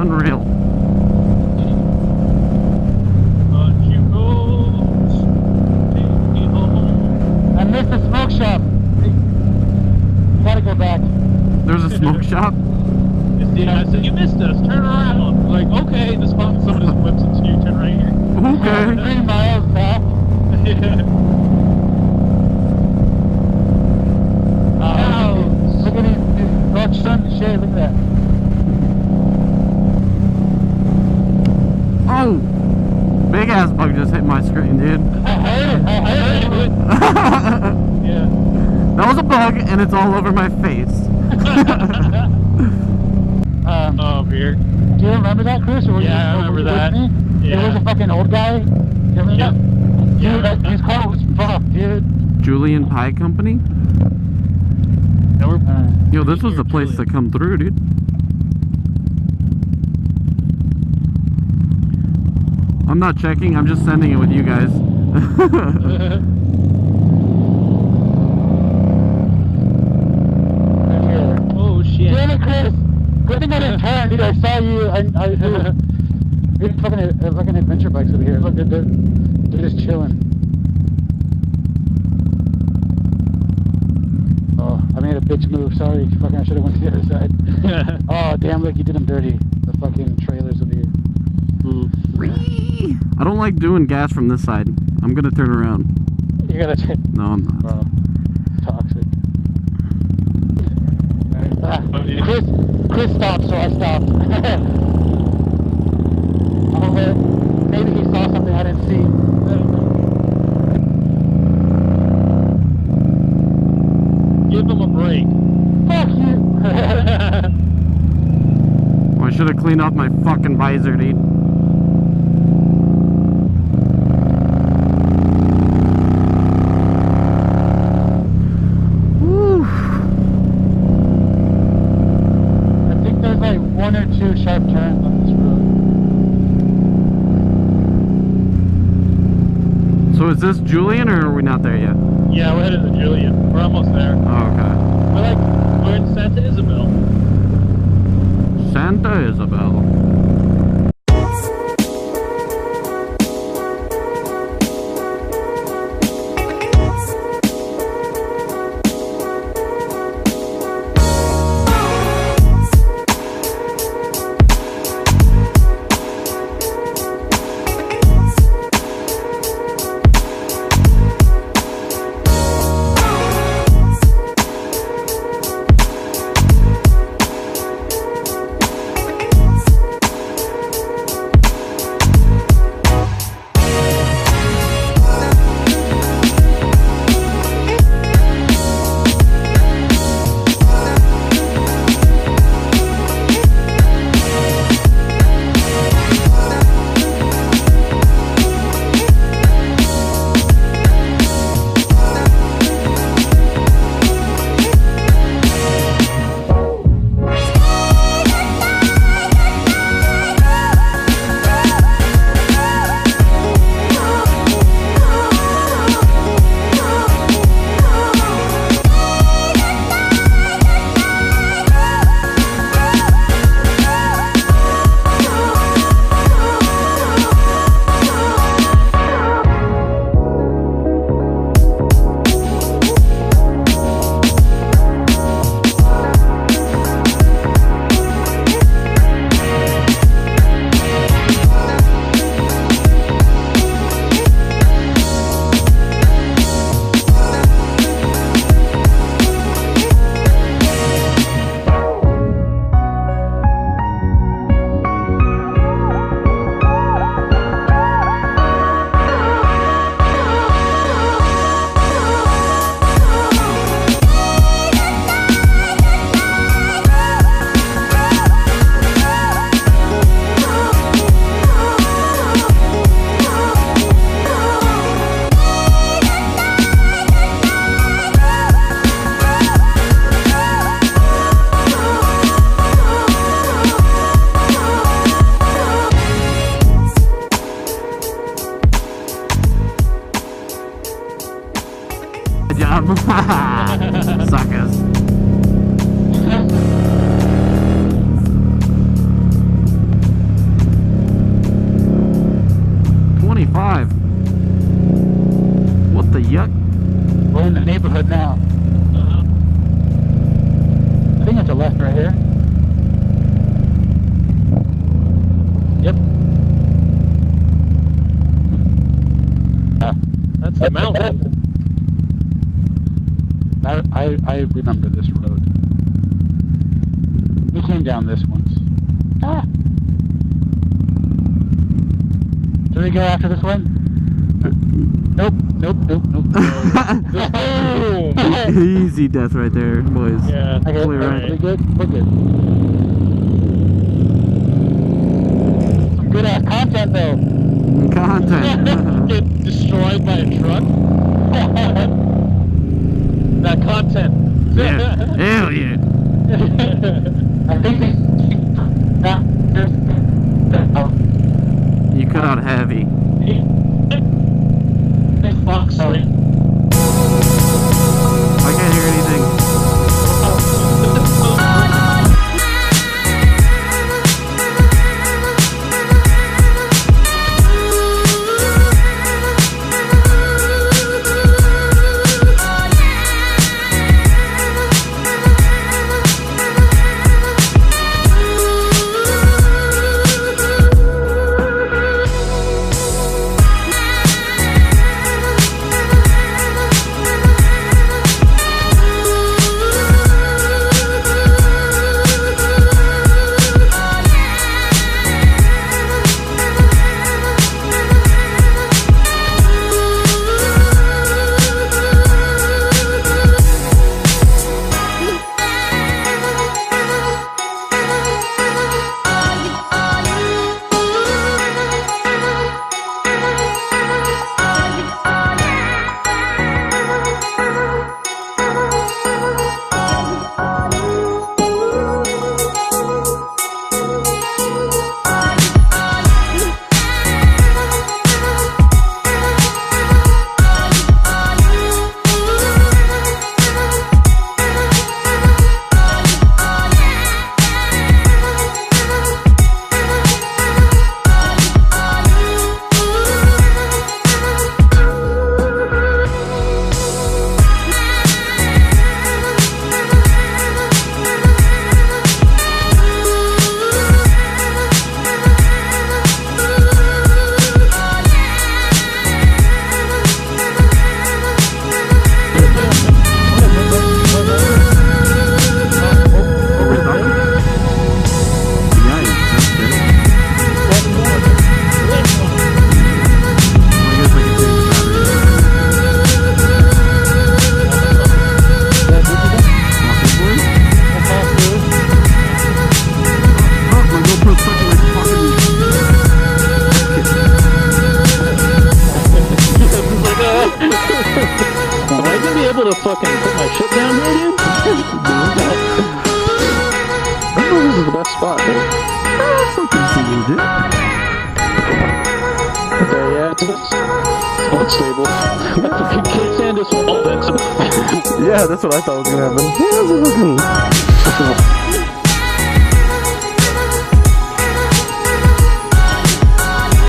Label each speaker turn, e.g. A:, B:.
A: unreal.
B: I missed the smoke shop. You gotta go back.
A: There's a smoke shop?
C: Yeah, I said, you missed us, turn around. Like, okay, the spot someone just whips into you, turn right here.
A: Okay.
B: 3 miles back. Look at these, shit, look at that.
A: Oh! Big ass bug just hit my screen, dude.
B: I heard it.
C: Yeah.
A: That was a bug, and it's all over my face.
C: Over here.
B: Do you remember that, Chris? Or
C: Yeah, I remember that. Yeah.
B: It was a fucking old guy. You remember that?
C: Yeah.
B: Dude, his car was fucked, dude.
A: Julian Pie Company? Yo, this was the place to come through, dude. I'm not checking, I'm just sending it with you guys.
C: Oh shit.
B: Damn it, Chris! Good thing I didn't turn, dude. I saw you. There's fucking adventure bikes over here. Look, they're just chilling. Oh, I made a bitch move. Sorry. Fucking, I should have went to the other side. Oh, damn, look, you did them dirty. The fucking trailers over here.
A: I don't like doing gas from this side. I'm gonna turn around.
B: You gotta check.
A: No, I'm not.
B: Oh, toxic. Chris stopped, so I stopped. Maybe he saw something I didn't see.
C: Give him a break.
B: Fuck you!
A: Well, I should have cleaned off my fucking visor, dude.
B: I think there's like 1 or 2 sharp turns on this road.
A: So is this Julian, or are we not there yet?
C: Yeah, we're headed to Julian. We're almost there.
A: Oh, okay.
C: We're in Santa Isabel.
A: Santa Isabel. Suckers.
C: the mountain.
B: I remember this road. We came down this once. Ah! Should we go after this one? Nope.
A: Easy death right there, boys.
C: Yeah.
B: Okay,
A: Clear right.
B: we good? We're good. Some good ass content though.
A: Content.
C: Get destroyed by a truck. That content.
A: Yeah. Hell yeah.
B: I think
A: You cut out heavy.
B: Fuck, sorry.
A: I can't hear anything.
C: able to fucking put my shit down here, dude? I think this is the best spot, dude. Okay, yeah, it's stable. Can't stand this one. Oh, that's
A: yeah, that's what I thought was gonna happen. Yeah, how's it looking?